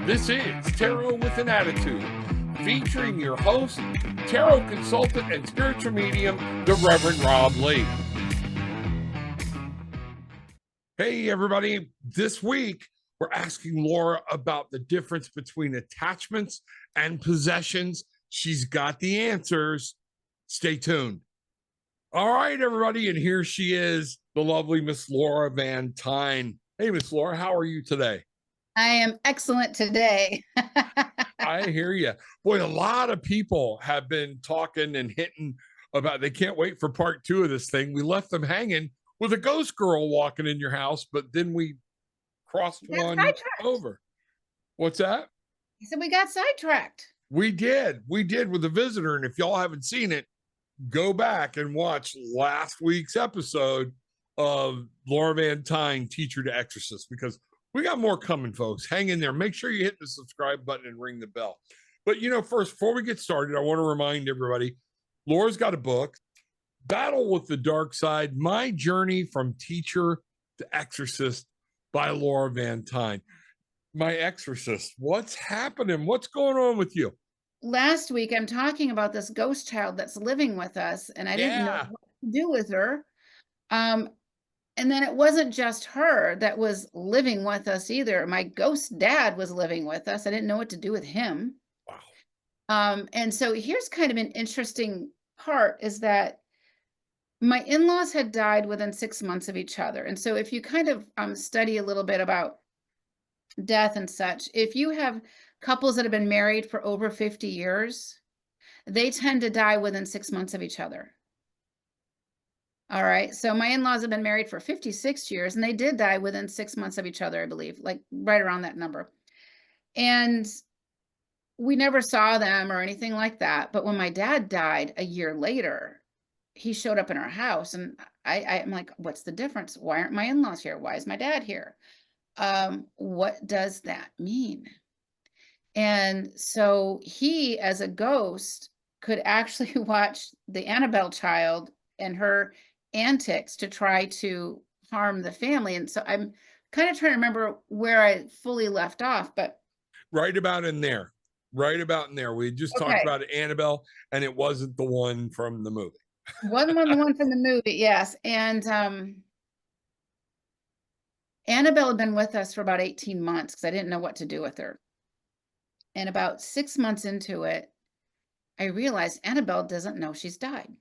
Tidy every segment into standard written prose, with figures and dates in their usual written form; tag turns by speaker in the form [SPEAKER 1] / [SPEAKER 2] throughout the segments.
[SPEAKER 1] This is Tarot with an Attitude, featuring your host, tarot consultant and spiritual medium, the Reverend Rob Lee. Hey, everybody. This week, we're asking Laura about the difference between attachments and possessions. She's got the answers. Stay tuned. All right, everybody. And here she is, the lovely Miss Laura Van Tyne. Hey, Miss Laura, how are you today?
[SPEAKER 2] I am excellent today.
[SPEAKER 1] I hear you. Boy, a lot of people have been talking and hitting about they can't wait for part 2 of this thing. We left them hanging with a ghost girl walking in your house, but then we crossed one over. What's that?
[SPEAKER 2] He said we got sidetracked.
[SPEAKER 1] We did with a visitor. And if y'all haven't seen it, go back and watch last week's episode of Laura Van Tyne, Teacher to Exorcist, because we got more coming, folks. Hang in there. Make sure you hit the subscribe button and ring the bell. But, first, before we get started, I want to remind everybody, Laura's got a book, Battle with the Dark Side, My Journey from Teacher to Exorcist by Laura Van Tyne. My exorcist, what's happening? What's going on with you?
[SPEAKER 2] Last week, I'm talking about this ghost child that's living with us, and I didn't know what to do with her. And then it wasn't just her that was living with us either. My ghost dad was living with us. I didn't know what to do with him.
[SPEAKER 1] Wow.
[SPEAKER 2] And so here's kind of an interesting part is that my in-laws had died within 6 months of each other. And so if you kind of study a little bit about death and such, if you have couples that have been married for over 50 years, they tend to die within 6 months of each other. All right. So my in-laws have been married for 56 years and they did die within 6 months of each other, I believe, like right around that number. And we never saw them or anything like that. But when my dad died a year later, he showed up in our house and I'm like, what's the difference? Why aren't my in-laws here? Why is my dad here? What does that mean? And so he, as a ghost, could actually watch the Annabelle child and her antics to try to harm the family. And so I'm kind of trying to remember where I fully left off, but
[SPEAKER 1] right about in there. We just talked about Annabelle, and it wasn't the one from the movie.
[SPEAKER 2] Wasn't the one from the movie, yes. And Annabelle had been with us for about 18 months because I didn't know what to do with her. And about 6 months into it, I realized Annabelle doesn't know she's died.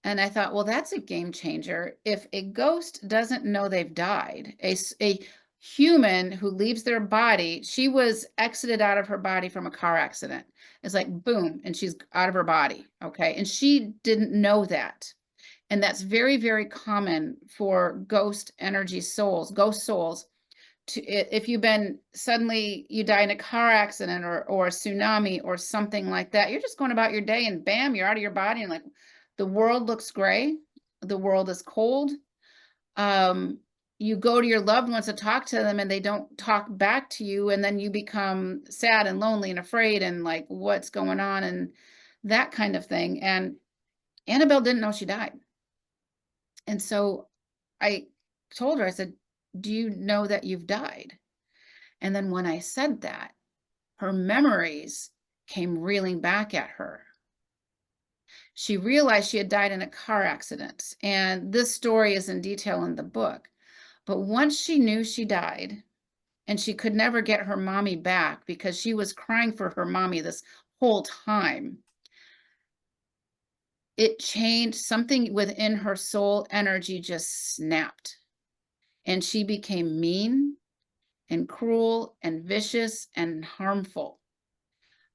[SPEAKER 2] And I thought, well, that's a game changer. If a ghost doesn't know they've died, a human who leaves their body, she was exited out of her body from a car accident. It's like, boom, and she's out of her body, okay? And she didn't know that. And that's very, very common for ghost energy souls, ghost souls. If you've been suddenly you die in a car accident or a tsunami or something like that, you're just going about your day and bam, you're out of your body and like the world looks gray, the world is cold. You go to your loved ones to talk to them and they don't talk back to you, and then you become sad and lonely and afraid and like what's going on and that kind of thing. And Annabelle didn't know she died. And so I told her, I said, do you know that you've died? And then when I said that, her memories came reeling back at her. She realized she had died in a car accident. And this story is in detail in the book. But once she knew she died, and she could never get her mommy back because she was crying for her mommy this whole time, it changed. Something within her soul energy just snapped. And she became mean and cruel and vicious and harmful.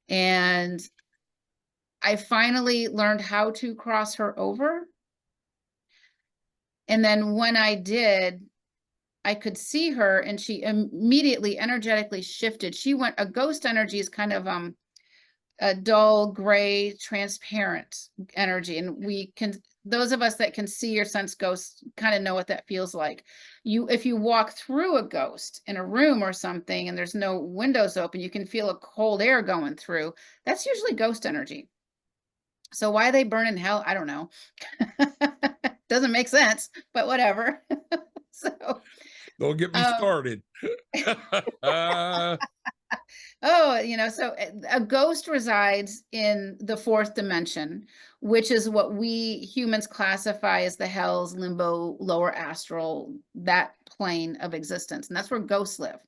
[SPEAKER 2] And I finally learned how to cross her over. And then when I did, I could see her and she immediately energetically shifted. She went, a ghost energy is kind of a dull, gray, transparent energy. And we can, those of us that can see or sense ghosts kind of know what that feels like. If you walk through a ghost in a room or something and there's no windows open, you can feel a cold air going through. That's usually ghost energy. So why they burn in hell, I don't know. Doesn't make sense, but whatever. So
[SPEAKER 1] Don't get me
[SPEAKER 2] Um,
[SPEAKER 1] started.
[SPEAKER 2] Oh, so a ghost resides in the fourth dimension, which is what we humans classify as the hells, limbo, lower astral, that plane of existence. And that's where ghosts live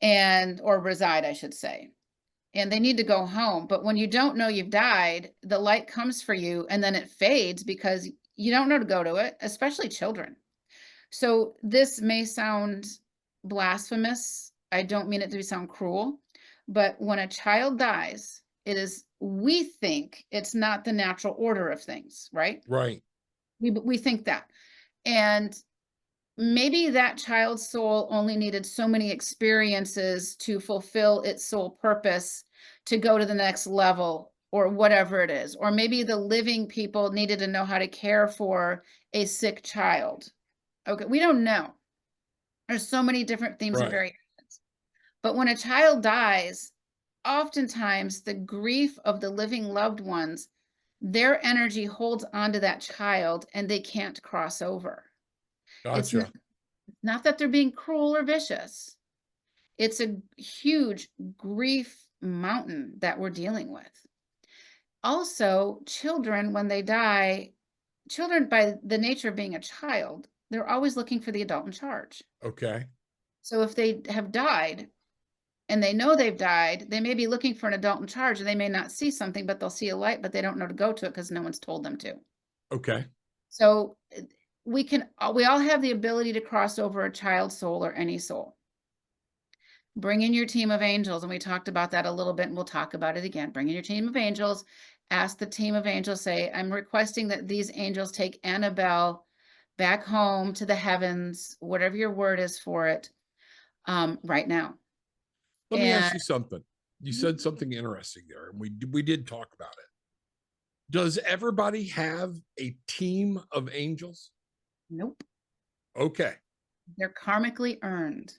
[SPEAKER 2] or reside, I should say. And they need to go home. But when you don't know you've died, the light comes for you and then it fades because you don't know to go to it, especially children. So this may sound blasphemous. I don't mean it to sound cruel, but when a child dies, we think it's not the natural order of things, right?
[SPEAKER 1] Right.
[SPEAKER 2] We think that. And maybe that child's soul only needed so many experiences to fulfill its soul purpose to go to the next level or whatever it is. Or maybe the living people needed to know how to care for a sick child. Okay, we don't know. There's so many different themes and
[SPEAKER 1] Right.
[SPEAKER 2] variations. But when a child dies, oftentimes the grief of the living loved ones, their energy holds onto that child and they can't cross over. It's
[SPEAKER 1] Gotcha.
[SPEAKER 2] not that they're being cruel or vicious. It's a huge grief mountain that we're dealing with. Also, children, when they die, children, by the nature of being a child, they're always looking for the adult in charge.
[SPEAKER 1] Okay.
[SPEAKER 2] So if they have died and they know they've died, they may be looking for an adult in charge and they may not see something, but they'll see a light, but they don't know to go to it because no one's told them to.
[SPEAKER 1] Okay.
[SPEAKER 2] So we all have the ability to cross over a child's soul or any soul. Bring in your team of angels. And we talked about that a little bit and we'll talk about it again. Bring in your team of angels. Ask the team of angels, say, I'm requesting that these angels take Annabelle back home to the heavens, whatever your word is for it, right now.
[SPEAKER 1] Let me ask
[SPEAKER 2] And
[SPEAKER 1] you something. You said something interesting there, and we did talk about it. Does everybody have a team of angels?
[SPEAKER 2] nope,
[SPEAKER 1] Okay.
[SPEAKER 2] they're karmically earned.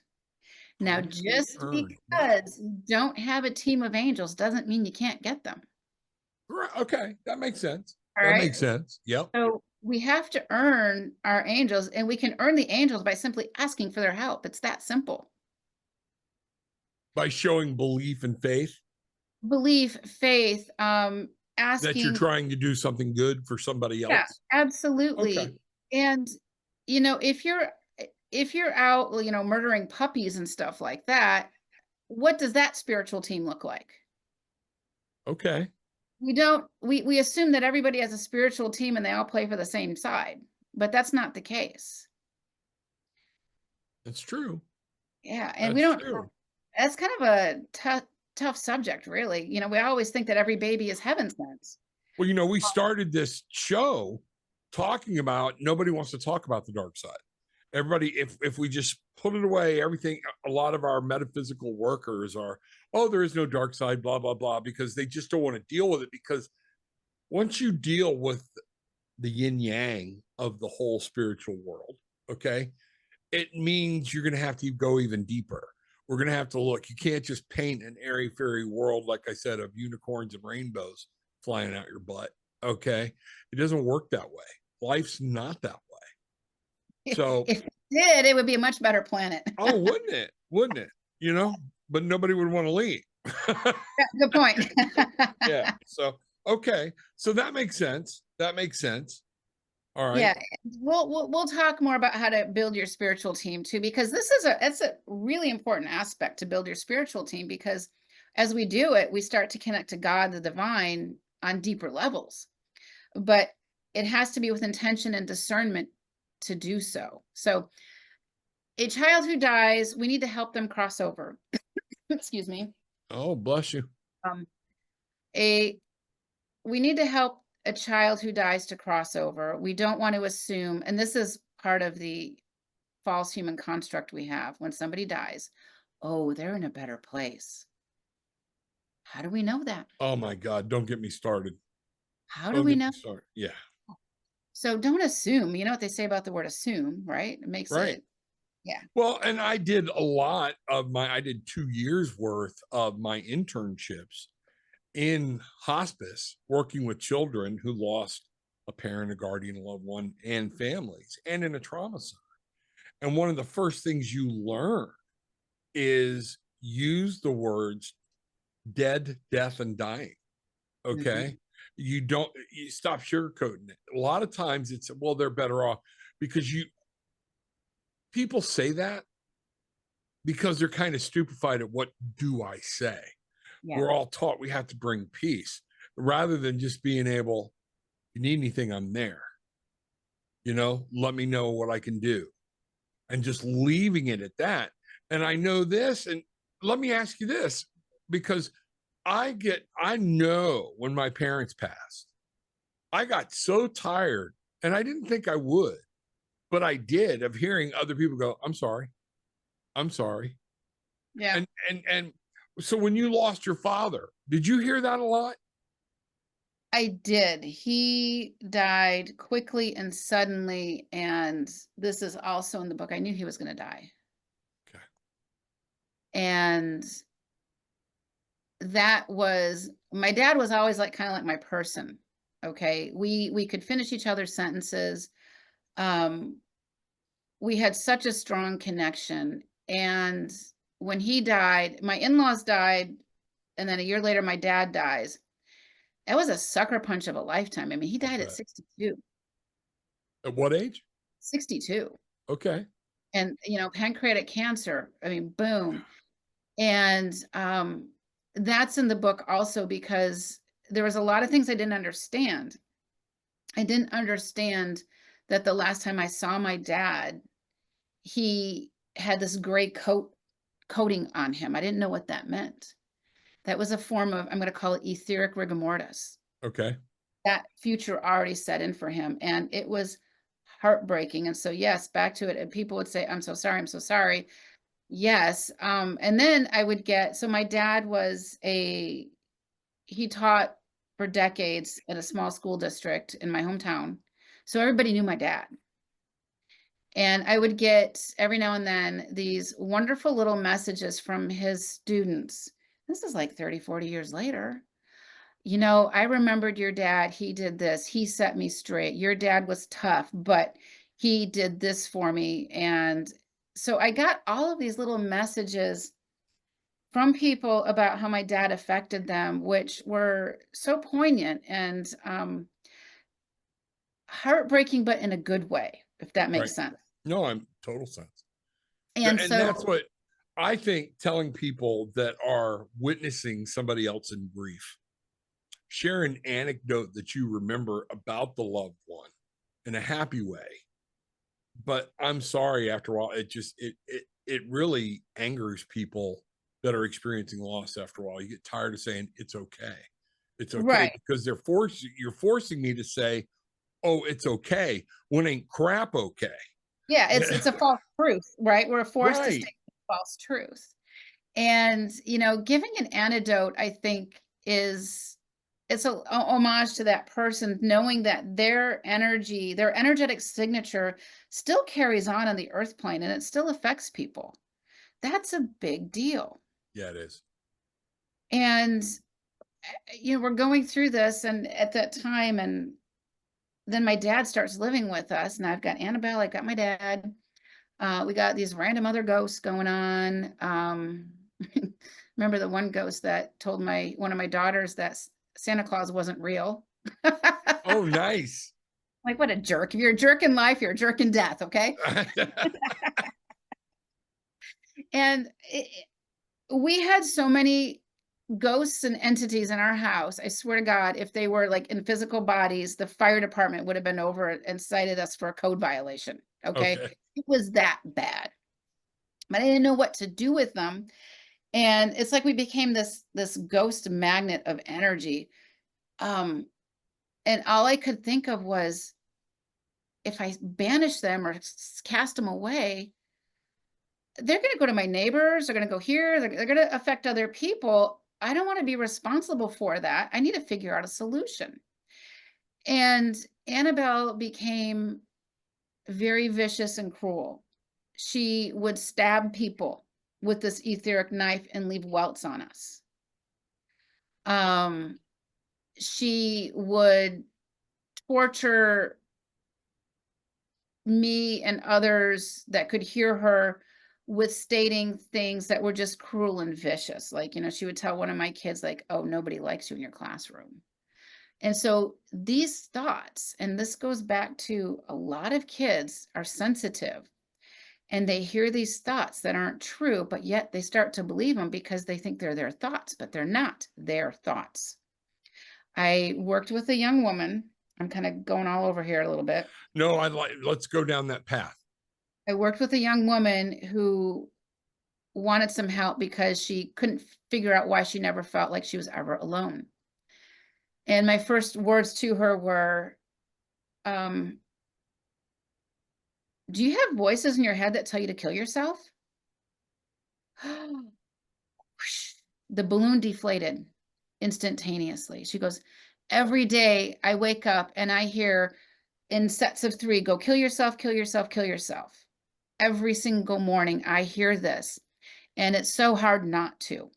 [SPEAKER 2] Now,
[SPEAKER 1] Karmically
[SPEAKER 2] just
[SPEAKER 1] earned. Wow.
[SPEAKER 2] because you don't have a team of angels doesn't mean you can't get them.
[SPEAKER 1] Right. Okay. That makes sense.
[SPEAKER 2] All
[SPEAKER 1] That
[SPEAKER 2] right.
[SPEAKER 1] makes sense. Yep.
[SPEAKER 2] So we have to earn our angels, and we can earn the angels by simply asking for their help. It's that simple.
[SPEAKER 1] By showing belief and faith
[SPEAKER 2] Belief, faith,
[SPEAKER 1] that you're
[SPEAKER 2] asking.
[SPEAKER 1] trying to do something good for somebody
[SPEAKER 2] Yeah,
[SPEAKER 1] else. Okay.
[SPEAKER 2] absolutely. And if you're out, murdering puppies and stuff like that, what does that spiritual team look like?
[SPEAKER 1] Okay.
[SPEAKER 2] We assume that everybody has a spiritual team and they all play for the same side, but that's not the case.
[SPEAKER 1] That's true.
[SPEAKER 2] Yeah, and we
[SPEAKER 1] That's
[SPEAKER 2] don't.
[SPEAKER 1] true.
[SPEAKER 2] That's kind of a tough subject, really. We always think that every baby is heaven sent.
[SPEAKER 1] Well, we started this show talking about nobody wants to talk about the dark side. Everybody, if we just put it away, everything, a lot of our metaphysical workers are, oh, there is no dark side, blah, blah, blah, because they just don't want to deal with it. Because once you deal with the yin yang of the whole spiritual world, okay, it means you're going to have to go even deeper. We're going to have to look. You can't just paint an airy fairy world, like I said, of unicorns and rainbows flying out your butt. Okay. It doesn't work that way. Life's not that way. So,
[SPEAKER 2] If it did, it would be a much better planet.
[SPEAKER 1] oh, wouldn't it? Wouldn't it? But nobody would want to leave.
[SPEAKER 2] Good point.
[SPEAKER 1] Yeah. So, okay. So that makes sense. That makes sense. All right.
[SPEAKER 2] Yeah, we'll talk more about how to build your spiritual team too, because it's a really important aspect to build your spiritual team, because as we do it, we start to connect to God, the divine, on deeper levels. But it has to be with intention and discernment to do so. So a child who dies, we need to help them cross over. Excuse me.
[SPEAKER 1] Oh, bless you.
[SPEAKER 2] Um, we need to help a child who dies to cross over. We don't want to assume, and this is part of the false human construct we have when somebody dies, oh, they're in a better place. How do we know that?
[SPEAKER 1] Oh my God. Don't get me started.
[SPEAKER 2] How do
[SPEAKER 1] Don't
[SPEAKER 2] we
[SPEAKER 1] get
[SPEAKER 2] know?
[SPEAKER 1] me started. Yeah.
[SPEAKER 2] So don't assume. You know what they say about the word assume, right? It makes
[SPEAKER 1] Right.
[SPEAKER 2] it, yeah.
[SPEAKER 1] Well, and I did I did 2 years worth of my internships in hospice, working with children who lost a parent, a guardian, a loved one, and families, and in a trauma center. And one of the first things you learn is use the words dead, death, and dying. Okay. You stop sugarcoating it. A lot of times it's, well, they're better off, because people say that because they're kind of stupefied at what do I say?
[SPEAKER 2] Yeah.
[SPEAKER 1] We're all taught we have to bring peace rather than just being able, if you need anything, I'm there. Let me know what I can do, and just leaving it at that. And I know this, and let me ask you this, because I know when my parents passed, I got so tired, and I didn't think I would, but I did, of hearing other people go, I'm sorry. I'm sorry.
[SPEAKER 2] Yeah.
[SPEAKER 1] And so when you lost your father, did you hear that a lot?
[SPEAKER 2] I did. He died quickly and suddenly, and this is also in the book. I knew he was going to die.
[SPEAKER 1] Okay.
[SPEAKER 2] And my dad was always kind of like my person. Okay. We could finish each other's sentences. We had such a strong connection. And when he died, my in-laws died, and then a year later, my dad dies. That was a sucker punch of a lifetime. I mean, he died at 62.
[SPEAKER 1] At what age?
[SPEAKER 2] 62.
[SPEAKER 1] Okay.
[SPEAKER 2] And, pancreatic cancer. I mean, boom. And that's in the book also, because there was a lot of things I didn't understand. I didn't understand that the last time I saw my dad, he had this gray coating on him. I didn't know what that meant. That was a form of, I'm going to call it etheric rigor mortis.
[SPEAKER 1] Okay.
[SPEAKER 2] That future already set in for him, and it was heartbreaking. And so, yes, back to it. And people would say, I'm so sorry. I'm so sorry. Yes. And then I would so my dad he taught for decades in a small school district in my hometown. So everybody knew my dad. And I would get every now and then these wonderful little messages from his students. This is like 30, 40 years later. I remembered your dad. He did this. He set me straight. Your dad was tough, but he did this for me. And so I got all of these little messages from people about how my dad affected them, which were so poignant and heartbreaking, but in a good way, if that makes sense.
[SPEAKER 1] No, I'm total sense.
[SPEAKER 2] And
[SPEAKER 1] And that's what I think, telling people that are witnessing somebody else in grief, share an anecdote that you remember about the loved one in a happy way. But I'm sorry, after a while, it really angers people that are experiencing loss. After a while, you get tired of saying it's okay. It's okay,
[SPEAKER 2] right.
[SPEAKER 1] because you're forcing me to say, oh, it's okay, when ain't crap okay.
[SPEAKER 2] Yeah, it's a false truth, right? We're forced to state false truth. And, giving an antidote, I think, it's a homage to that person, knowing that their energy, their energetic signature still carries on the earth plane, and it still affects people. That's a big deal.
[SPEAKER 1] Yeah, it is.
[SPEAKER 2] And, we're going through this, and at that time, and then my dad starts living with us, and I've got Annabelle, I've got my dad. We got these random other ghosts going on. Remember the one ghost that told one of my daughters that Santa Claus wasn't real?
[SPEAKER 1] Oh, nice.
[SPEAKER 2] Like, what a jerk. If you're a jerk in life, you're a jerk in death, okay? And we had so many ghosts and entities in our house. I swear to God, if they were in physical bodies, the fire department would have been over and cited us for a code violation. Okay. It was that bad. But I didn't know what to do with them. And it's like we became this ghost magnet of energy. And all I could think of was, if I banish them or cast them away, they're going to go to my neighbors. They're going to go here. They're going to affect other people. I don't want to be responsible for that. I need to figure out a solution. And Annabelle became very vicious and cruel. She would stab people with this etheric knife and leave welts on us. She would torture me and others that could hear her with stating things that were just cruel and vicious. Like, she would tell one of my kids, like, oh, nobody likes you in your classroom. And so these thoughts, and this goes back to a lot of kids are sensitive and they hear these thoughts that aren't true, but yet they start to believe them because they think they're their thoughts, but they're not their thoughts. I worked with a young woman. I'm kind of going all over here a little bit.
[SPEAKER 1] No, let's go down that path.
[SPEAKER 2] I worked with a young woman who wanted some help because she couldn't figure out why she never felt like she was ever alone. And my first words to her were, do you have voices in your head that tell you to kill yourself? The balloon deflated instantaneously. She goes, every day I wake up and I hear in sets of 3, go kill yourself, kill yourself, kill yourself. Every single morning I hear this, and it's so hard not to.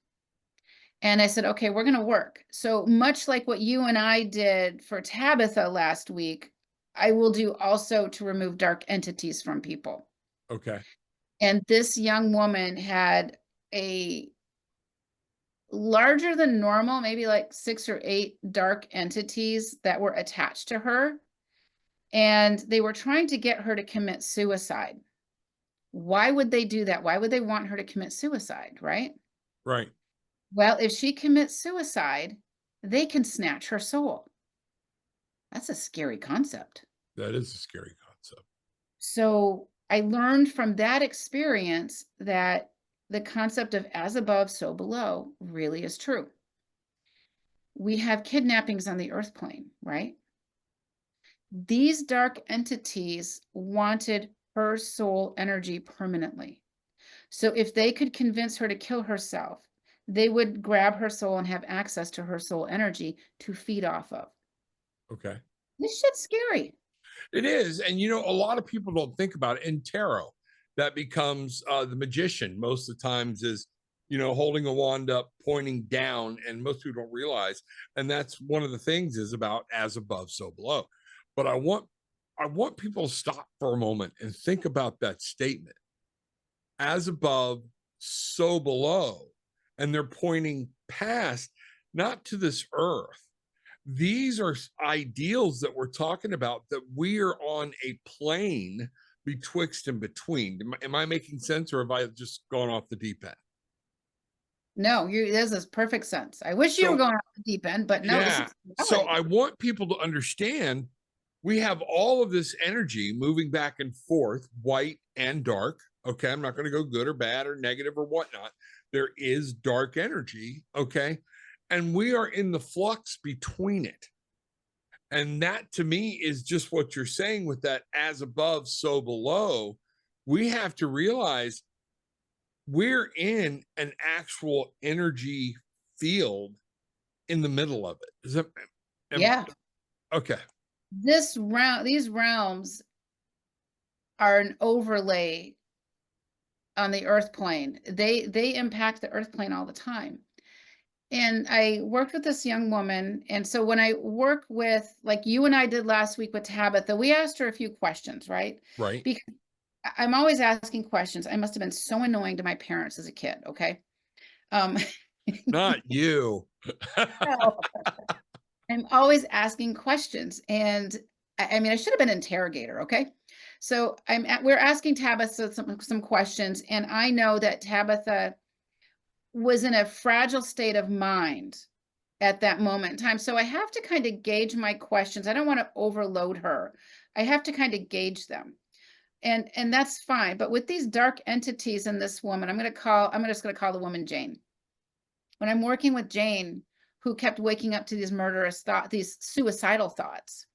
[SPEAKER 2] And I said, okay, we're going to work. So much like what you and I did for Tabitha last week, I will do also to remove dark entities from people.
[SPEAKER 1] Okay.
[SPEAKER 2] And this young woman had a larger than normal, maybe like 6 or 8 dark entities that were attached to her. And they were trying to get her to commit suicide. Why would they do that? Why would they want her to commit suicide, right?
[SPEAKER 1] Right.
[SPEAKER 2] Well, if she commits suicide, they can snatch her soul. That's a scary concept.
[SPEAKER 1] That is a scary concept.
[SPEAKER 2] So I learned from that experience that the concept of as above, so below really is true. We have kidnappings on the earth plane, right? These dark entities wanted her soul energy permanently. So if they could convince her to kill herself, they would grab her soul and have access to her soul energy to feed off of.
[SPEAKER 1] Okay.
[SPEAKER 2] This shit's scary.
[SPEAKER 1] It is. And, a lot of people don't think about it. In tarot, that becomes the magician most of the times is, holding a wand up, pointing down. And most people don't realize. And that's one of the things is about as above, so below. But I want people to stop for a moment and think about that statement. As above, so below. And they're pointing past, not to this earth. These are ideals that we're talking about, that we are on a plane betwixt and between. Am I making sense, or have I just gone off the deep end?
[SPEAKER 2] No, this is perfect sense. I wish you were going off the deep end, but no, this
[SPEAKER 1] Yeah.
[SPEAKER 2] is
[SPEAKER 1] So I want people to understand we have all of this energy moving back and forth, white and dark. Okay. I'm not going to go good or bad or negative or whatnot. There is dark energy. Okay. And we are in the flux between it. And that to me is just what you're saying with that as above, so below. We have to realize we're in an actual energy field in the middle of it. Is that,
[SPEAKER 2] yeah.
[SPEAKER 1] Okay.
[SPEAKER 2] These realms are an overlay on the earth plane. They impact the earth plane all the time. And I worked with this young woman. And so when I work with, like you and I did last week with Tabitha, we asked her a few questions, right?
[SPEAKER 1] Right.
[SPEAKER 2] Because I'm always asking questions. I must have been so annoying to my parents as a kid. Okay.
[SPEAKER 1] Not you.
[SPEAKER 2] No. I'm always asking questions. And I mean, I should have been an interrogator. Okay. So we're asking Tabitha some questions. And I know that Tabitha was in a fragile state of mind at that moment in time. So I have to kind of gauge my questions. I don't want to overload her. I have to kind of gauge them. And that's fine. But with these dark entities in this woman, I'm just going to call the woman Jane. When I'm working with Jane, who kept waking up to these murderous thoughts, these suicidal thoughts,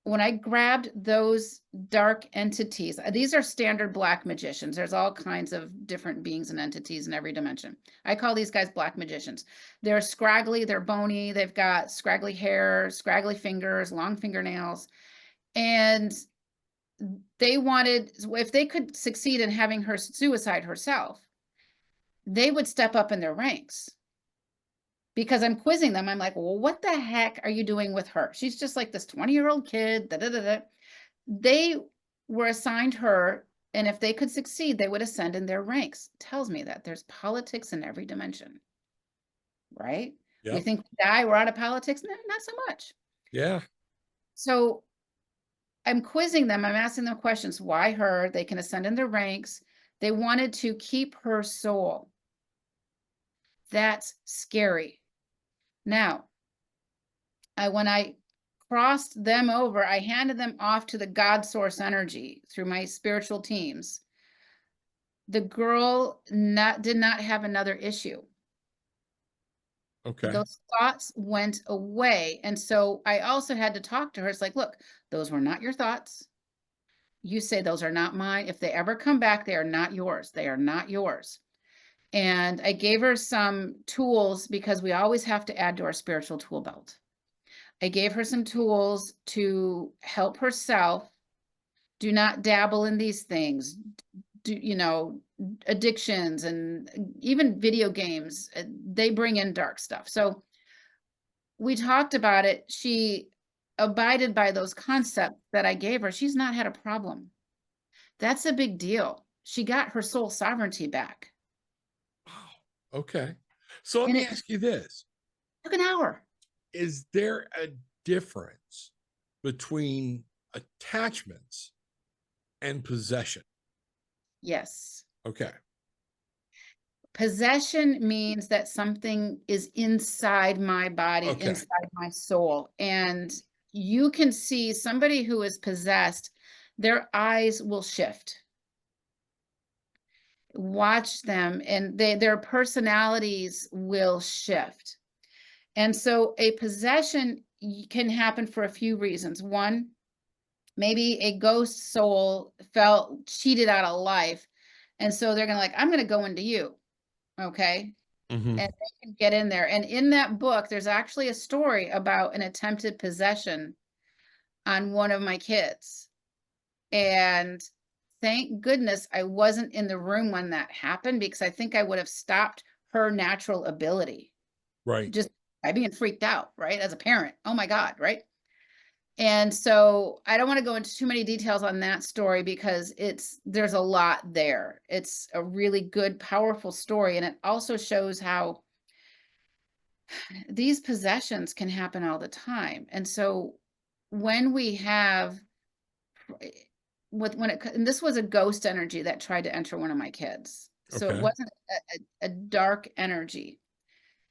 [SPEAKER 2] when I grabbed those dark entities, these are standard black magicians. There's all kinds of different beings and entities in every dimension. I call these guys black magicians. They're scraggly, they're bony, they've got scraggly hair, scraggly fingers, long fingernails. And they wanted, if they could succeed in having her suicide herself, they would step up in their ranks. Because I'm quizzing them. I'm like, well, what the heck are you doing with her? She's just like this 20-year-old kid. Da, da, da, da. they were assigned her, and if they could succeed, they would ascend in their ranks. Tells me that there's politics in every dimension, right? We
[SPEAKER 1] Yep.
[SPEAKER 2] think we die, we're out of politics. No, not so much.
[SPEAKER 1] Yeah.
[SPEAKER 2] So I'm quizzing them. I'm asking them questions. Why her? They can ascend in their ranks. They wanted to keep her soul. That's scary. Now, when I crossed them over, I handed them off to the God source energy through my spiritual teams. The girl did not have another issue.
[SPEAKER 1] Okay.
[SPEAKER 2] Those thoughts went away. And so I also had to talk to her. It's like, look, those were not your thoughts. You say those are not mine. If they ever come back, they are not yours. They are not yours. And I gave her some tools because we always have to add to our spiritual tool belt. I gave her some tools to help herself. Do not dabble in these things. Do, addictions and even video games, they bring in dark stuff. So we talked about it. She abided by those concepts that I gave her. She's not had a problem. That's a big deal. She got her soul sovereignty back.
[SPEAKER 1] Wow. Okay. So let
[SPEAKER 2] And
[SPEAKER 1] me
[SPEAKER 2] it
[SPEAKER 1] ask you this.
[SPEAKER 2] took an hour.
[SPEAKER 1] Is there a difference between attachments and possession?
[SPEAKER 2] Yes.
[SPEAKER 1] Okay.
[SPEAKER 2] Possession means that something is inside my body,
[SPEAKER 1] Okay.
[SPEAKER 2] inside my soul. And you can see somebody who is possessed, their eyes will shift. Watch them, and their personalities will shift. And so a possession can happen for a few reasons. One, maybe a ghost soul felt cheated out of life. And so they're going to I'm going to go into you. Okay.
[SPEAKER 1] Mm-hmm.
[SPEAKER 2] And they can get in there. And in that book, there's actually a story about an attempted possession on one of my kids. And thank goodness I wasn't in the room when that happened, because I think I would have stopped her natural ability.
[SPEAKER 1] Right.
[SPEAKER 2] Just by being freaked out, right? As a parent. Oh my God, right? And so I don't want to go into too many details on that story because there's a lot there. It's a really good, powerful story. And it also shows how these possessions can happen all the time. And so when we have and this was a ghost energy that tried to enter one of my kids. So it
[SPEAKER 1] Okay.
[SPEAKER 2] wasn't a dark energy.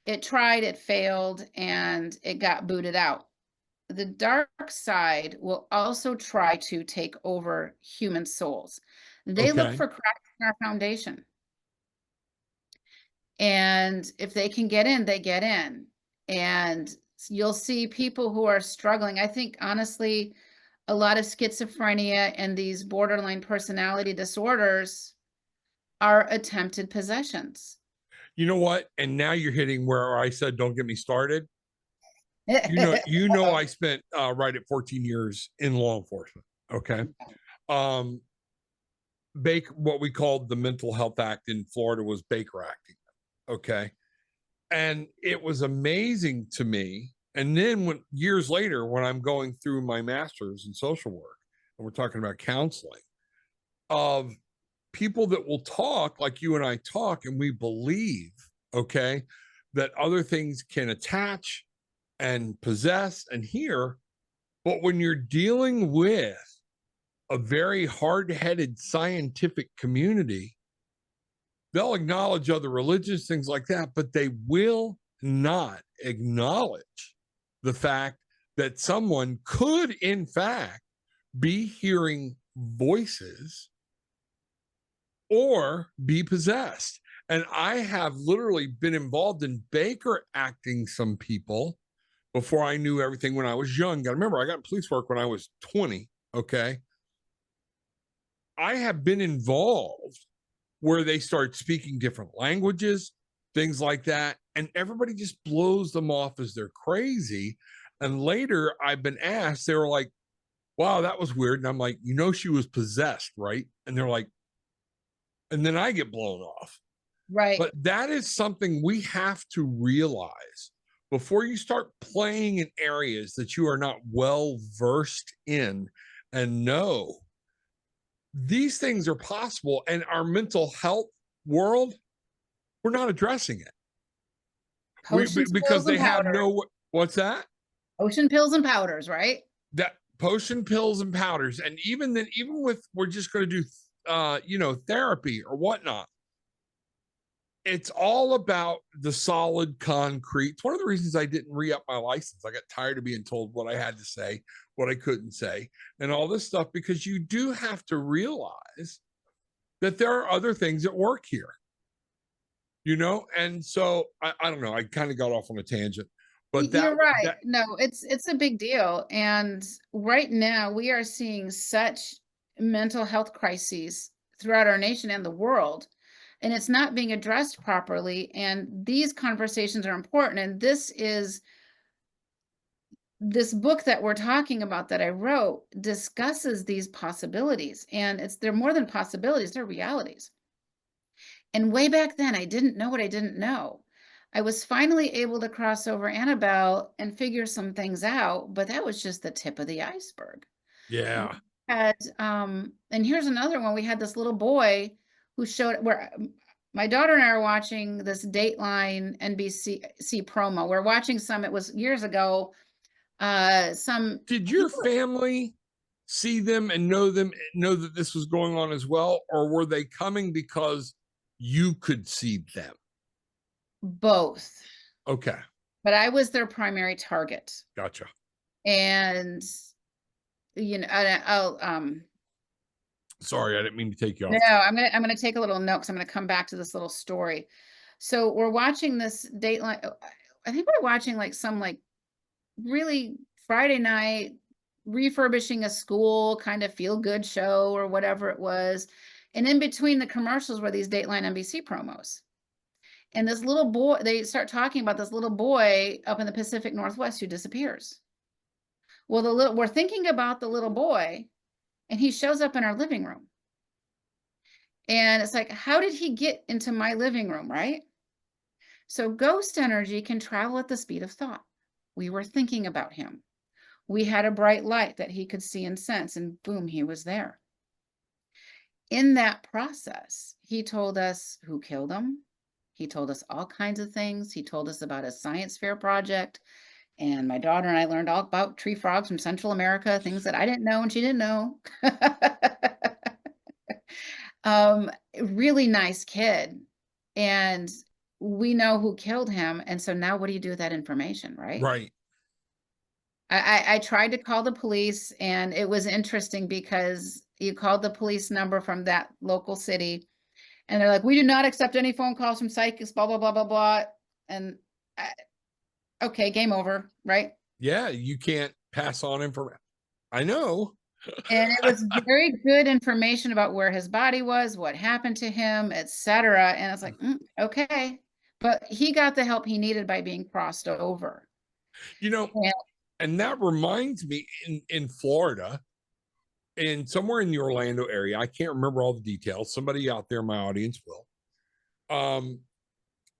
[SPEAKER 2] It tried, it failed, and it got booted out. The dark side will also try to take over human souls. They look
[SPEAKER 1] Okay.
[SPEAKER 2] for cracks in our foundation. And if they can get in, they get in. And you'll see people who are struggling. I think, honestly, a lot of schizophrenia and these borderline personality disorders are attempted possessions.
[SPEAKER 1] You know what? And now you're hitting where I said, don't get me started. I spent right at 14 years in law enforcement. Okay. What we called the Mental Health Act in Florida was Baker acting. Okay. And it was amazing to me. And then years later, when I'm going through my master's in social work, and we're talking about counseling, of people that will talk like you and I talk, and we believe, okay, that other things can attach and possess and hear. But when you're dealing with a very hard-headed scientific community, they'll acknowledge other religions, things like that, but they will not acknowledge the fact that someone could, in fact, be hearing voices or be possessed. And I have literally been involved in Baker acting some people before I knew everything when I was young. Got to remember, I got police work when I was 20. Okay. I have been involved where they start speaking different languages, things like that. And everybody just blows them off as they're crazy. And later I've been asked, they were like, wow, that was weird. And I'm like, she was possessed, right? And they're like, and then I get blown off.
[SPEAKER 2] Right.
[SPEAKER 1] But that is something we have to realize before you start playing in areas that you are not well versed in and know these things are possible. And our mental health world, we're not addressing it.
[SPEAKER 2] Potions,
[SPEAKER 1] Because
[SPEAKER 2] pills, and
[SPEAKER 1] they have
[SPEAKER 2] powders.
[SPEAKER 1] no, what's that?
[SPEAKER 2] Potion, pills, and powders, right?
[SPEAKER 1] That potion, pills, and powders. And even then, even with, we're just going to do, therapy or whatnot. It's all about the solid concrete. It's one of the reasons I didn't re-up my license. I got tired of being told what I had to say, what I couldn't say, and all this stuff, because you do have to realize that there are other things at work here. And so I don't know, I kind of got off on a tangent, but
[SPEAKER 2] You're right. No, it's a big deal. And right now we are seeing such mental health crises throughout our nation and the world, and it's not being addressed properly. And these conversations are important. And this book that we're talking about that I wrote discusses these possibilities, and they're more than possibilities, they're realities. And way back then, I didn't know what I didn't know. I was finally able to cross over Annabelle and figure some things out, but that was just the tip of the iceberg.
[SPEAKER 1] Yeah.
[SPEAKER 2] And here's another one. We had this little boy who showed where my daughter and I are watching this Dateline NBC promo. We're watching some, it was years ago.
[SPEAKER 1] Did your family see them and know that this was going on as well, or were they coming because you could see them?
[SPEAKER 2] Both.
[SPEAKER 1] Okay.
[SPEAKER 2] But I was their primary target.
[SPEAKER 1] Gotcha.
[SPEAKER 2] And
[SPEAKER 1] sorry, I didn't mean to take you off.
[SPEAKER 2] No, I'm gonna take a little note because I'm gonna come back to this little story. So we're watching this Dateline. I think we're watching some really Friday night refurbishing a school kind of feel good show or whatever it was. And in between the commercials were these Dateline NBC promos. And this little boy, they start talking about this little boy up in the Pacific Northwest who disappears. Well, we're thinking about the little boy, and he shows up in our living room. And it's like, how did he get into my living room, right? So ghost energy can travel at the speed of thought. We were thinking about him. We had a bright light that he could see and sense, and boom, he was there. In that process, he told us who killed him. He told us all kinds of things. He told us about a science fair project. And my daughter and I learned all about tree frogs from Central America, things that I didn't know and she didn't know. Really nice kid. And we know who killed him. And so now what do you do with that information, right?
[SPEAKER 1] Right.
[SPEAKER 2] I tried to call the police, and it was interesting because you called the police number from that local city, and they're like, we do not accept any phone calls from psychics, blah, blah, blah, blah, blah. And okay, game over, right?
[SPEAKER 1] Yeah, you can't pass on information. I know.
[SPEAKER 2] And it was very good information about where his body was, what happened to him, etc. And it's like, okay. But he got the help he needed by being crossed over.
[SPEAKER 1] And that reminds me, in Florida, and somewhere in the Orlando area, I can't remember all the details. Somebody out there in my audience will.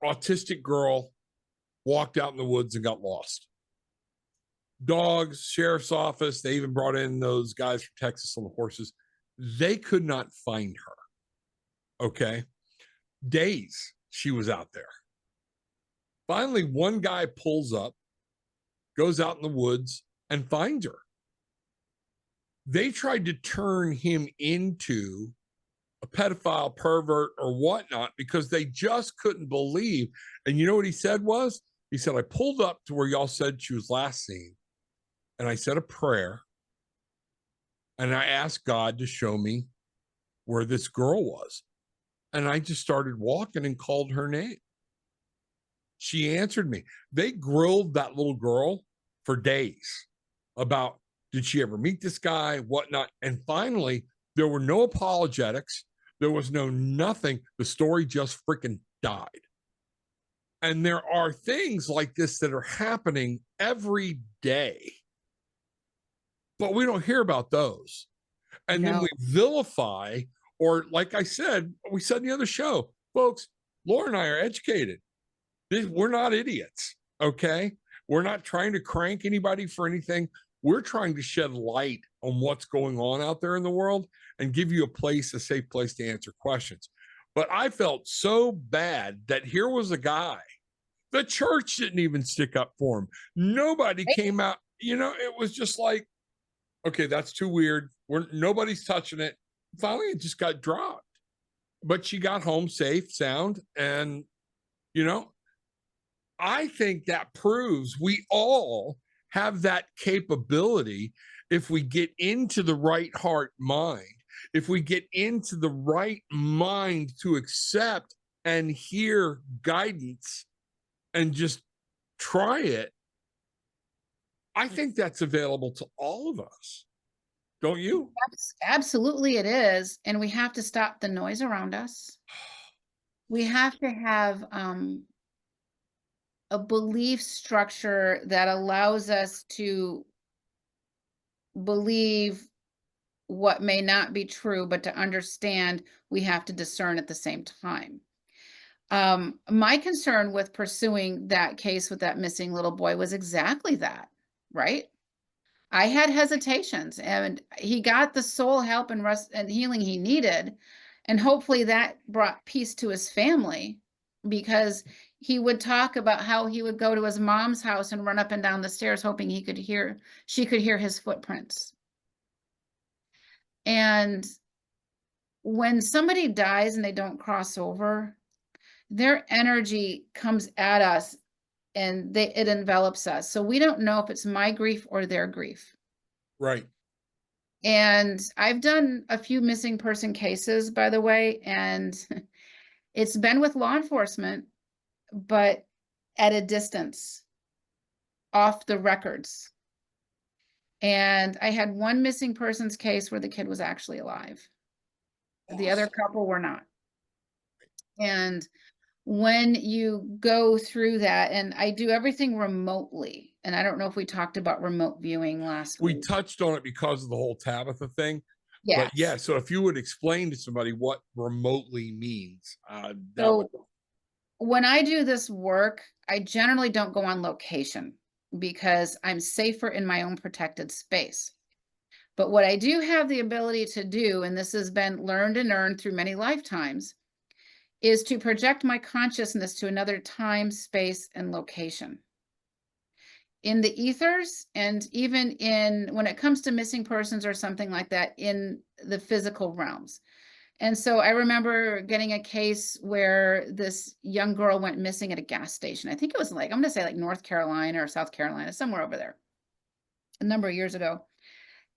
[SPEAKER 1] Autistic girl walked out in the woods and got lost. Dogs, sheriff's office, they even brought in those guys from Texas on the horses. They could not find her. Okay. Days she was out there. Finally, one guy pulls up, goes out in the woods, and finds her. They tried to turn him into a pedophile, pervert, or whatnot because they just couldn't believe. And you know what he said was? He said, I pulled up to where y'all said she was last seen, and I said a prayer, and I asked God to show me where this girl was. And I just started walking and called her name. She answered me. They grilled that little girl for days about, did she ever meet this guy, whatnot. And finally, there were no apologetics. There was no nothing. The story just freaking died. And there are things like this that are happening every day, but we don't hear about those. And then we vilify, or like I said, we said in the other show, folks, Laura and I are educated. We're not idiots, okay? We're not trying to crank anybody for anything. we're trying to shed light on what's going on out there in the world and give you a safe place to answer questions. But I felt so bad that here was a guy, the church didn't even stick up for him. Nobody came out. It was just like, okay, that's too weird. Nobody's touching it. Finally, it just got dropped. But she got home safe, sound, and I think that proves we all have that capability if we get into the right heart mind, if we get into the right mind to accept and hear guidance and just try it. I think that's available to all of us. Don't you?
[SPEAKER 2] Absolutely it is. And we have to stop the noise around us. We have to have a belief structure that allows us to believe what may not be true, but to understand we have to discern at the same time. My concern with pursuing that case with that missing little boy was exactly that, right? I had hesitations, and he got the soul help and rest and healing he needed. And hopefully that brought peace to his family, because he would talk about how he would go to his mom's house and run up and down the stairs hoping she could hear his footprints. And when somebody dies and they don't cross over, their energy comes at us and it envelops us. So we don't know if it's my grief or their grief.
[SPEAKER 1] Right.
[SPEAKER 2] And I've done a few missing person cases, by the way, and it's been with law enforcement, but at a distance, off the records. And I had one missing persons case where the kid was actually alive. Awesome. The other couple were not. And when you go through that, and I do everything remotely, and I don't know if we talked about remote viewing last week.
[SPEAKER 1] We touched on it because of the whole Tabitha thing.
[SPEAKER 2] Yes.
[SPEAKER 1] But yeah, so if you would explain to somebody what remotely means,
[SPEAKER 2] when I do this work, I generally don't go on location because I'm safer in my own protected space. But what I do have the ability to do, and this has been learned and earned through many lifetimes, is to project my consciousness to another time, space, and location. In the ethers, and even when it comes to missing persons or something like that, in the physical realms. And so I remember getting a case where this young girl went missing at a gas station. I think it was I'm going to say North Carolina or South Carolina, somewhere over there, a number of years ago.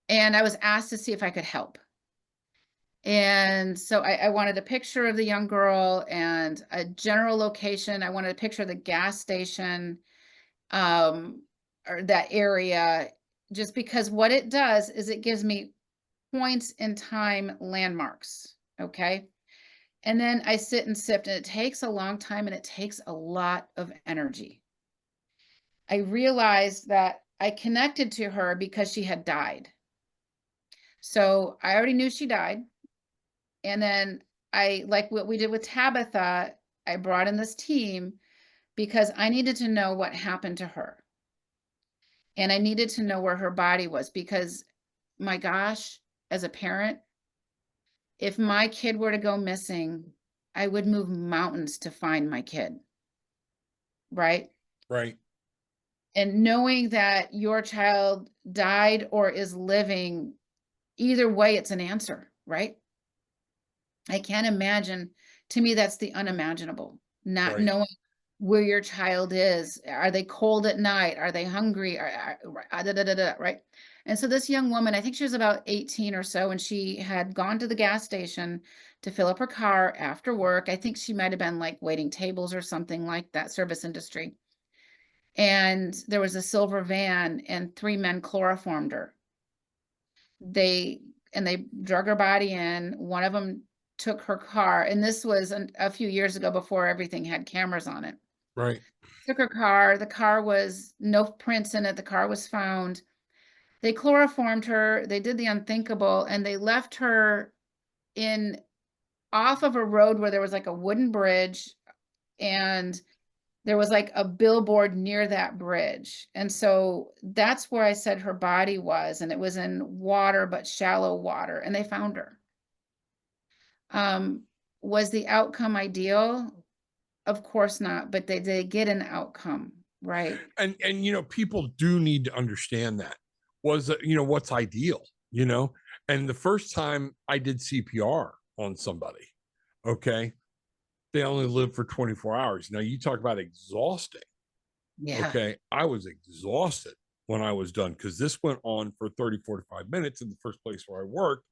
[SPEAKER 2] And I was asked to see if I could help. And so I wanted a picture of the young girl and a general location. I wanted a picture of the gas station, or that area, just because what it does is it gives me points in time landmarks. Okay. And then I sit and sift, and it takes a long time and it takes a lot of energy. I realized that I connected to her because she had died. So I already knew she died. And then like what we did with Tabitha, I brought in this team because I needed to know what happened to her. And I needed to know where her body was, because my gosh, as a parent, if my kid were to go missing, I would move mountains to find my kid. Right?
[SPEAKER 1] Right.
[SPEAKER 2] And knowing that your child died or is living, either way, it's an answer, right? I can't imagine. To me, that's the unimaginable, not knowing where your child is. Are they cold at night? Are they hungry? Right? And so this young woman, I think she was about 18 or so, and she had gone to the gas station to fill up her car after work. I think she might have been waiting tables or something like that, service industry. And there was a silver van, and 3 men chloroformed her. They drug her body in. One of them took her car, and this was a few years ago before everything had cameras on it.
[SPEAKER 1] Right.
[SPEAKER 2] Took her car. The car was no prints in it. The car was found. They chloroformed her. They did the unthinkable, and they left her off of a road where there was a wooden bridge, and There was like a billboard near that bridge. And so that's where I said her body was, and it was in water, but shallow water, and they found her. Was the outcome ideal? Of course not, but they did get an outcome, right?
[SPEAKER 1] And you know, people do need to understand that. Was you know, what's ideal, you know? And the first time I did CPR on somebody, okay, they only live for 24 hours. Now you talk about exhausting.
[SPEAKER 2] Yeah.
[SPEAKER 1] Okay. I was exhausted when I was done because this went on for 30, 45 minutes in the first place where I worked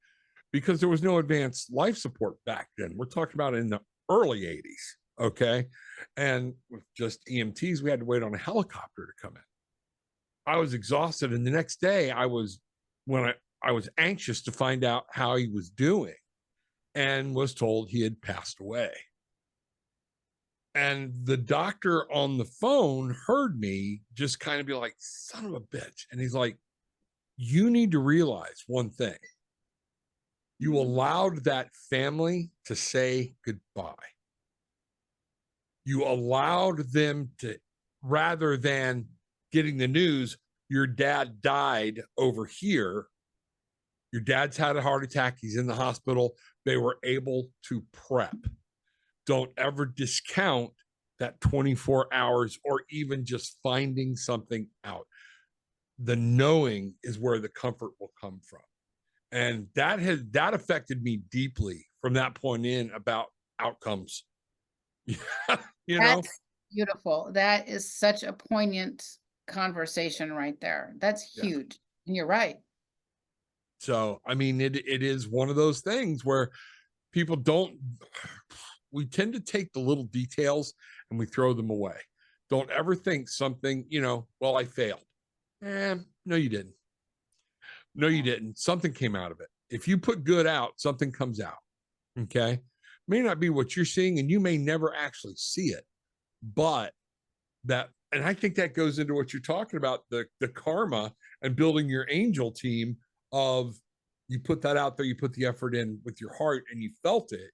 [SPEAKER 1] because there was no advanced life support back then. We're talking about in the early 80s. Okay. And with just EMTs, we had to wait on a helicopter to come in. I was exhausted. And the next day I was anxious to find out how he was doing and was told he had passed away. And the doctor on the phone heard me just kind of be like, son of a bitch. And he's like, you need to realize one thing. You allowed that family to say goodbye. You allowed them to, rather than getting the news, your dad died over here. Your dad's had a heart attack. He's in the hospital. They were able to prep. Don't ever discount that 24 hours or even just finding something out. The knowing is where the comfort will come from. And that affected me deeply from that point in about outcomes. You know?
[SPEAKER 2] That's beautiful. That is such a poignant conversation right there. That's
[SPEAKER 1] Yeah.
[SPEAKER 2] huge. And you're right.
[SPEAKER 1] So, I mean, it is one of those things where people don't, we tend to take the little details and we throw them away. Don't ever think something, you know, well, I failed. No, you didn't. No, you didn't. Something came out of it. If you put good out, something comes out. Okay. May not be what you're seeing, and you may never actually see it, but that, and I think that goes into what you're talking about, the karma and building your angel team of you put that out there, you put the effort in with your heart and you felt it.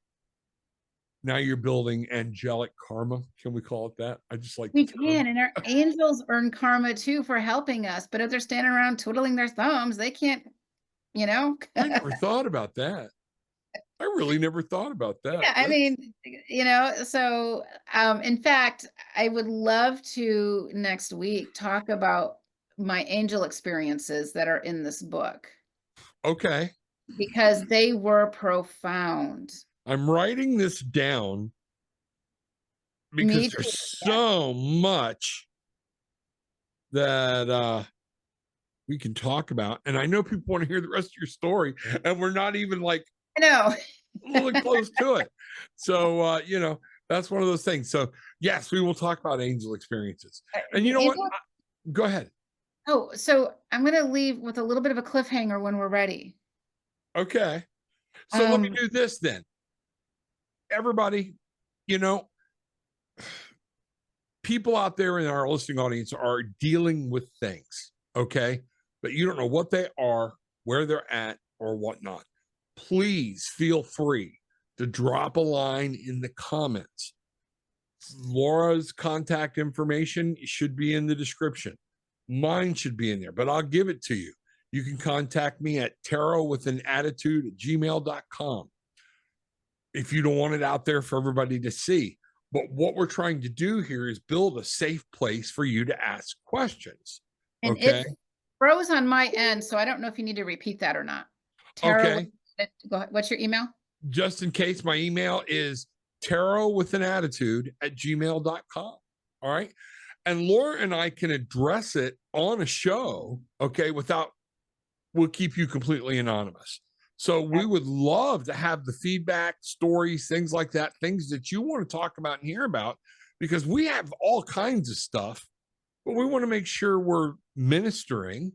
[SPEAKER 1] Now you're building angelic karma. Can we call it that? I just like
[SPEAKER 2] We can, and our angels earn karma too for helping us. But if they're standing around twiddling their thumbs, they can't, you know.
[SPEAKER 1] I never thought about that. I really never thought about that.
[SPEAKER 2] Yeah, I mean, you know, so in fact, I would love to next week talk about my angel experiences that are in this book
[SPEAKER 1] Okay.
[SPEAKER 2] because they were profound.
[SPEAKER 1] I'm writing this down because
[SPEAKER 2] Me
[SPEAKER 1] there's
[SPEAKER 2] too.
[SPEAKER 1] so much that we can talk about. And I know people want to hear the rest of your story, and we're not even like
[SPEAKER 2] I know.
[SPEAKER 1] really close to it. So you know, that's one of those things. So yes, we will talk about angel experiences. And you know what? Go ahead.
[SPEAKER 2] Oh, so I'm going to leave with a little bit of a cliffhanger when we're ready.
[SPEAKER 1] Okay. So let me do this then. Everybody, you know, people out there in our listening audience are dealing with things, okay? But you don't know what they are, where they're at, or whatnot. Please feel free to drop a line in the comments. Laura's contact information should be in the description. Mine should be in there, but I'll give it to you. You can contact me at tarotwithanAttitude@gmail.com if you don't want it out there for everybody to see. But what we're trying to do here is build a safe place for you to ask questions.
[SPEAKER 2] And
[SPEAKER 1] Okay.
[SPEAKER 2] it froze on my end, so I don't know if you need to repeat that or not.
[SPEAKER 1] Okay.
[SPEAKER 2] Go ahead. What's your email?
[SPEAKER 1] Just in case, my email is tarotwithanAttitude@gmail.com. All right. And Laura and I can address it on a show, okay, we'll keep you completely anonymous. So we would love to have the feedback, stories, things like that, things that you want to talk about and hear about, because we have all kinds of stuff, but we want to make sure we're ministering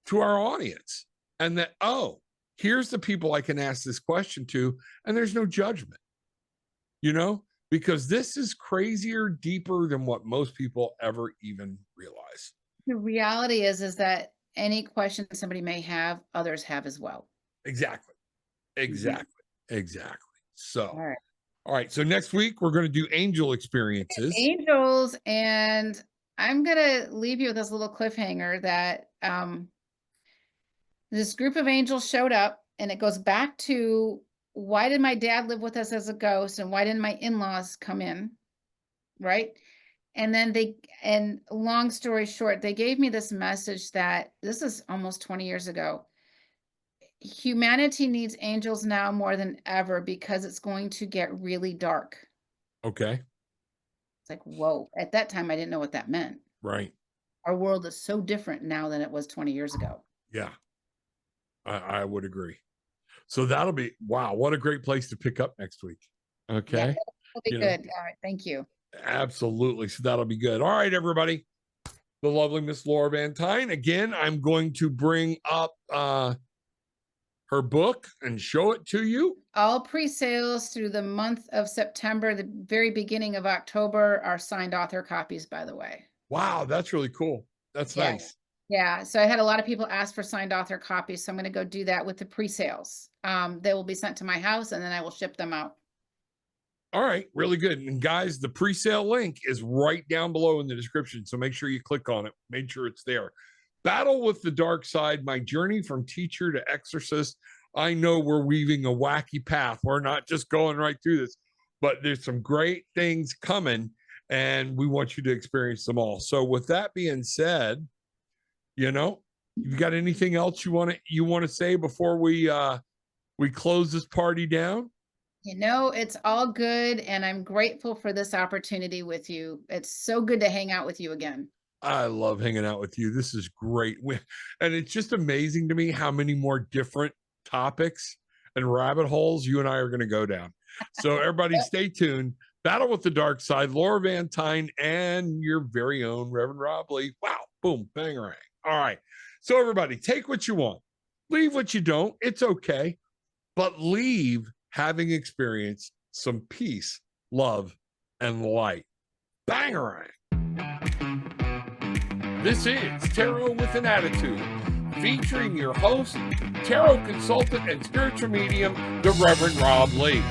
[SPEAKER 1] to our audience and that, oh, here's the people I can ask this question to, and there's no judgment, you know, because this is crazier, deeper than what most people ever even realize.
[SPEAKER 2] The reality is that any question somebody may have, others have as well.
[SPEAKER 1] Exactly. Exactly. Exactly. So,
[SPEAKER 2] All right.
[SPEAKER 1] All right. So next week we're going to do angel experiences.
[SPEAKER 2] Angels, and I'm gonna leave you with this little cliffhanger that this group of angels showed up, and it goes back to why did my dad live with us as a ghost, and why didn't my in-laws come in, right? And then and long story short, they gave me this message that this is almost 20 years ago. Humanity needs angels now more than ever because it's going to get really dark.
[SPEAKER 1] Okay.
[SPEAKER 2] It's like, whoa. At that time, I didn't know what that meant.
[SPEAKER 1] Right.
[SPEAKER 2] Our world is so different now than it was 20 years ago.
[SPEAKER 1] Yeah. I would agree. So that'll be, wow, what a great place to pick up next week. Okay.
[SPEAKER 2] Yeah, that'll be good. All right. Thank you.
[SPEAKER 1] Absolutely. So that'll be good. All right, everybody. The lovely Miss Laura Van Tyne. Again, I'm going to bring up her book and show it to you.
[SPEAKER 2] All pre-sales through the month of September, the very beginning of October, are signed author copies, by the way.
[SPEAKER 1] Wow, that's really cool. That's nice.
[SPEAKER 2] Yeah, so I had a lot of people ask for signed author copies, so I'm going to go do that with the pre-sales. They will be sent to my house, and then I will ship them out.
[SPEAKER 1] All right, really good. And guys, the pre-sale link is right down below in the description, so make sure you click on it. Make sure it's there. Battle with the Dark Side, my journey from teacher to exorcist. I know we're weaving a wacky path. We're not just going right through this, but there's some great things coming, and we want you to experience them all. So with that being said, you know, you got anything else you want to say before we close this party down?
[SPEAKER 2] You know, it's all good, and I'm grateful for this opportunity with you. It's so good to hang out with you again.
[SPEAKER 1] I love hanging out with you. This is great. And it's just amazing to me how many more different topics and rabbit holes you and I are going to go down. So everybody stay tuned. Battle with the Dark Side, Laura Van Tyne, and your very own Reverend Rob Lee. Wow. Boom. Bang. All right. So everybody, take what you want. Leave what you don't. It's okay. But leave having experienced some peace, love, and light. Bangarang. This is Tarot with an Attitude, featuring your host, tarot consultant, and spiritual medium, the Reverend Rob Lee.